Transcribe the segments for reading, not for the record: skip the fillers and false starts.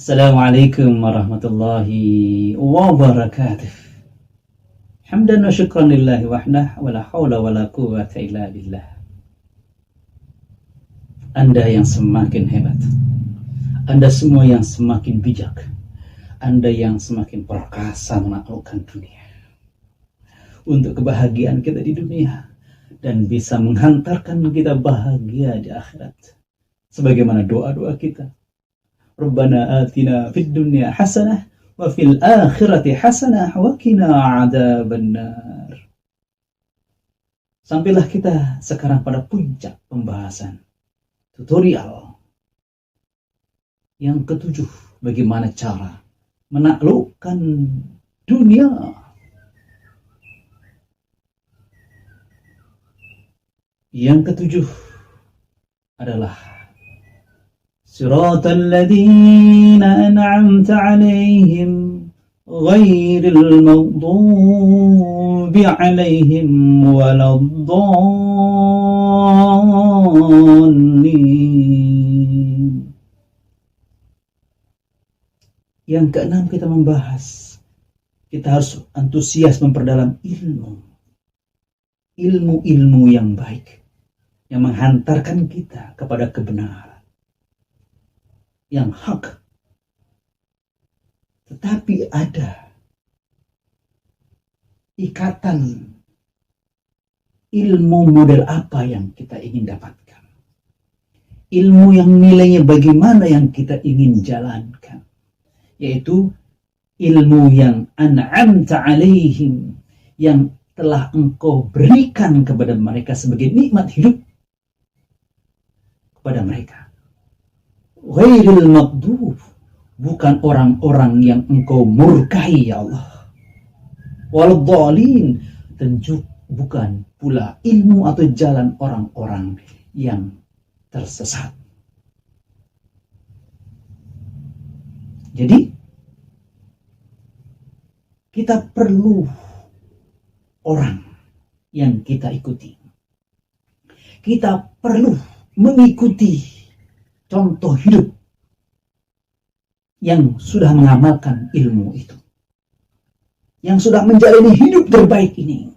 Assalamualaikum warahmatullahi wabarakatuh. Hamdan wa syukran lillahi wahdah wa la hawla wa la quwwata illa billah. Anda yang semakin hebat, Anda semua yang semakin bijak, Anda yang semakin perkasa menaklukkan dunia untuk kebahagiaan kita di dunia dan bisa menghantarkan kita bahagia di akhirat sebagaimana doa-doa kita. Rabbana atina fid dunya hasanah wa fil akhirati hasanah wa qina adzabannar. Sampailah kita sekarang pada puncak pembahasan tutorial yang ketujuh, bagaimana cara menaklukkan dunia. Yang ketujuh adalah Siratal ladzina an'amta 'alaihim ghairil maghdubi 'alaihim waladdallin. Yang keenam, kita membahas, kita harus antusias memperdalam ilmu yang baik yang menghantarkan kita kepada kebenaran yang hak. Tetapi ada ikatan ilmu model apa yang kita ingin dapatkan, ilmu yang nilainya bagaimana yang kita ingin jalankan, yaitu ilmu yang an'amta alaihim, yang telah engkau berikan kepada mereka sebagai nikmat hidup kepada mereka. Ghairil maghdub, bukan orang-orang yang engkau murkai ya Allah. Waladdallin, dan bukan pula ilmu atau jalan orang-orang yang tersesat. Jadi kita perlu orang yang kita ikuti. Kita perlu mengikuti contoh hidup yang sudah mengamalkan ilmu itu, yang sudah menjalani hidup terbaik ini.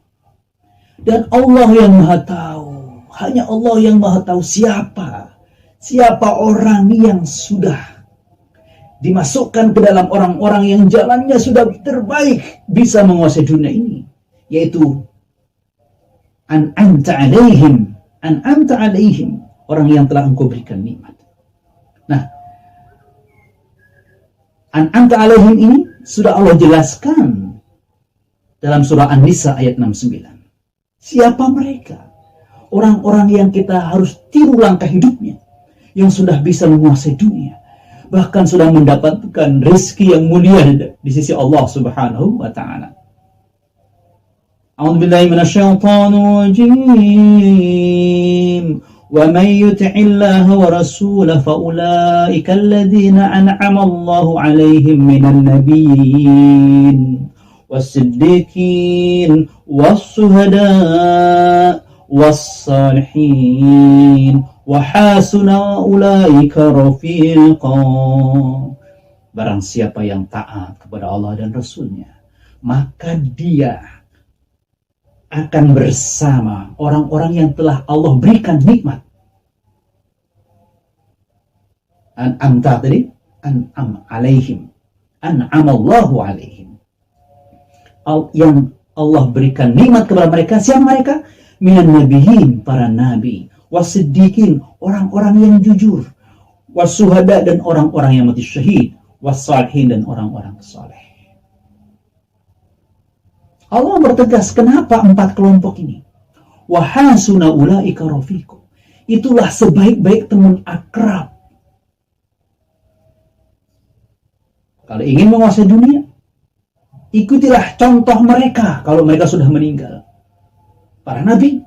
Dan Allah yang Maha Tahu, hanya Allah yang Maha Tahu siapa orang yang sudah dimasukkan ke dalam orang-orang yang jalannya sudah terbaik, bisa menguasai dunia ini, yaitu an'amta alaihim, orang yang telah engkau berikan nikmat. Nah, an'amta alaihim ini sudah Allah jelaskan dalam surah An-Nisa ayat 69. Siapa mereka? Orang-orang yang kita harus tiru langkah hidupnya, yang sudah bisa menguasai dunia, bahkan sudah mendapatkan rezeki yang mulia di sisi Allah Subhanahu wa taala. A'udzubillahi minasyaitonir rajim. وَمَنْ يُطِعِ اللَّهَ وَرَسُولَهُ فَأُولَئِكَ الَّذِينَ أَنْعَمَ اللَّهُ عَلَيْهِمْ مِنَ النَّبِيِّينَ وَالصِّدِّيقِينَ وَالشُّهَدَاءِ وَالصَّالِحِينَ وَحَسُنَ أُولَئِكَ رَفِيقًا. Barang siapa yang taat kepada Allah dan Rasulnya, maka dia akan bersama orang-orang yang telah Allah berikan nikmat. An'amta tadi, an'am alaihim, an'amallahu alaihim, yang Allah berikan nikmat kepada mereka. Siapa mereka? Minan nabiyyin, para nabi, wasiddiqin, orang-orang yang jujur, wasuhada, dan orang-orang yang mati syahid, wassalihin, dan orang-orang saleh. Allah bertegas, kenapa 4 kelompok ini? Wahasuna ulaika rafiqo, itulah sebaik-baik teman akrab. Kalau ingin menguasai dunia, ikutilah contoh mereka kalau mereka sudah meninggal. Para nabi,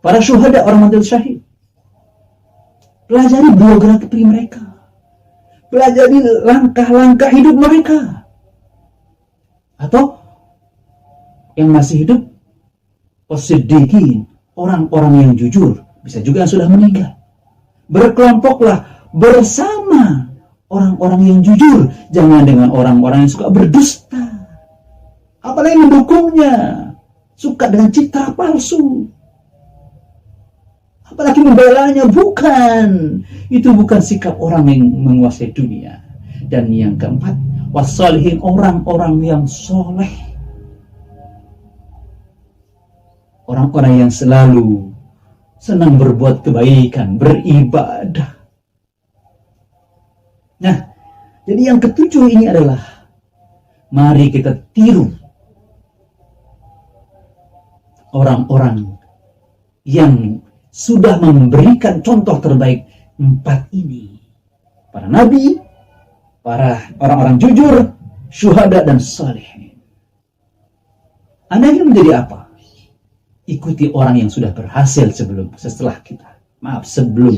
para syuhada, orang mati syahid. Pelajari biografi mereka, pelajari langkah-langkah hidup mereka. Atau yang masih hidup, wasiddiqin, orang-orang yang jujur, bisa juga yang sudah meninggal. Berkelompoklah bersama orang-orang yang jujur, jangan dengan orang-orang yang suka berdusta, apalagi mendukungnya, suka dengan citra palsu, apalagi membelanya. Bukan, itu bukan sikap orang yang menguasai dunia. Dan yang keempat, wassalihin, orang-orang yang soleh, orang-orang yang selalu senang berbuat kebaikan, beribadah. Nah, jadi yang ketujuh ini adalah mari kita tiru orang-orang yang sudah memberikan contoh terbaik empat ini. Para nabi, para orang-orang jujur, syuhada, dan saleh. Anda ingin menjadi apa? Ikuti orang yang sudah berhasil sebelum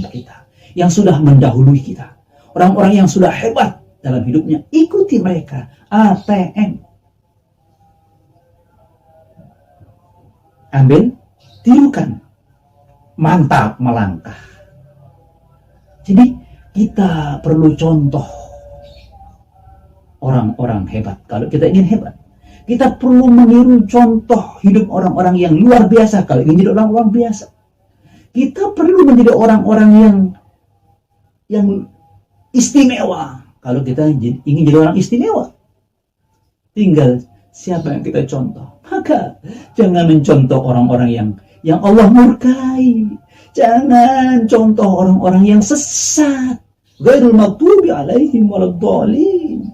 kita, yang sudah mendahului kita. Orang-orang yang sudah hebat dalam hidupnya, ikuti mereka. ATM. Ambil, tirukan. Mantap melangkah. Jadi kita perlu contoh orang-orang hebat. Kalau kita ingin hebat, kita perlu meniru contoh hidup orang-orang yang luar biasa. Kalau ingin jadi orang luar biasa, kita perlu menjadi orang-orang yang istimewa. Kalau kita ingin jadi orang istimewa, tinggal siapa yang kita contoh. Maka jangan mencontoh orang-orang yang Allah murkai. Jangan contoh orang-orang yang sesat. Ghairul maghdubi alaihim waladdallin.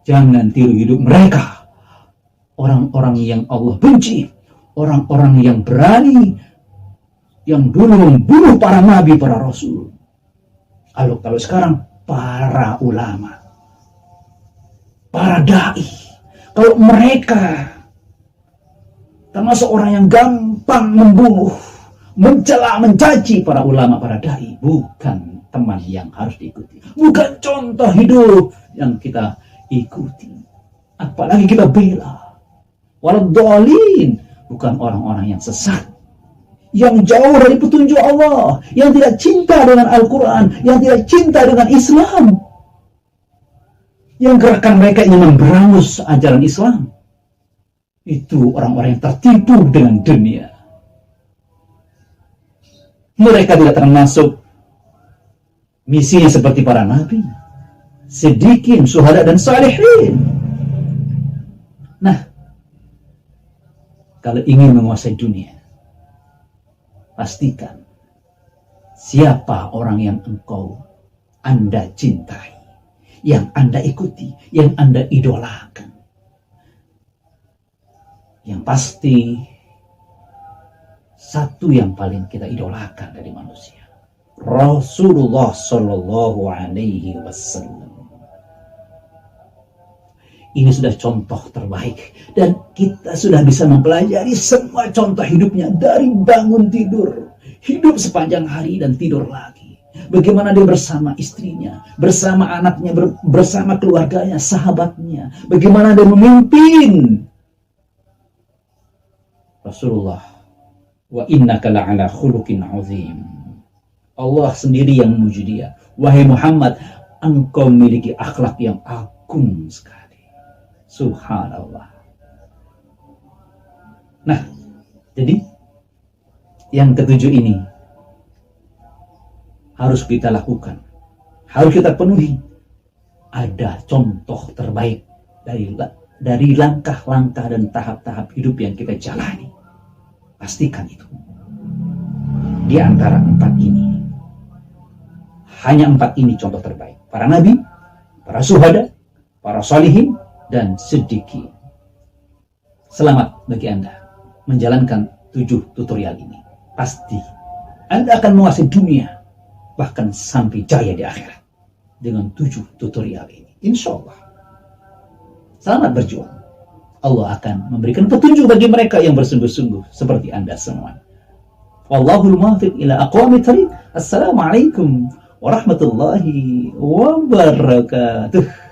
Jangan tiru hidup mereka. Orang-orang yang Allah benci, orang-orang yang berani, yang dulu membunuh para nabi, para rasul. Kalau sekarang para ulama, para dai, kalau mereka termasuk orang yang gampang membunuh, mencela, mencaci para ulama, para dai, bukan teman yang harus diikuti, bukan contoh hidup yang kita ikuti, apalagi kita bela. Waladhdallin, bukan orang-orang yang sesat, yang jauh dari petunjuk Allah, yang tidak cinta dengan Al-Quran, yang tidak cinta dengan Islam, yang gerakan mereka ingin memberangus ajaran Islam. Itu orang-orang yang tertipu dengan dunia. Mereka tidak termasuk misinya seperti para nabi, siddiqin, syuhada, dan salihin. Nah, kalau ingin menguasai dunia, pastikan siapa orang yang Anda cintai, yang Anda ikuti, yang Anda idolakan. Yang pasti, satu yang paling kita idolakan dari manusia, Rasulullah Shallallahu Alaihi Wasallam. Ini sudah contoh terbaik, dan kita sudah bisa mempelajari semua contoh hidupnya, dari bangun tidur, hidup sepanjang hari dan tidur lagi. Bagaimana dia bersama istrinya, bersama anaknya, bersama keluarganya, sahabatnya. Bagaimana dia memimpin. Rasulullah, wa innaka la'ala khuluqin azim. Allah sendiri yang memuji dia. Wahai Muhammad, engkau memiliki akhlak yang agung sekali. Subhanallah. Nah, jadi yang ketujuh ini harus kita lakukan, harus kita penuhi. Ada contoh terbaik dari langkah-langkah dan tahap-tahap hidup yang kita jalani. Pastikan itu. Di antara empat ini, hanya empat ini contoh terbaik. Para nabi, para syuhada, para salihin, dan siddiqin. Selamat bagi Anda menjalankan 7 tutorial ini. Pasti Anda akan menguasai dunia, bahkan sampai jaya di akhirat dengan 7 tutorial ini. Insya Allah. Selamat berjuang. Allah akan memberikan petunjuk bagi mereka yang bersungguh-sungguh seperti Anda semua. Wallahul muwaffiq ila aqwamit thariq. Assalamualaikum warahmatullahi wabarakatuh.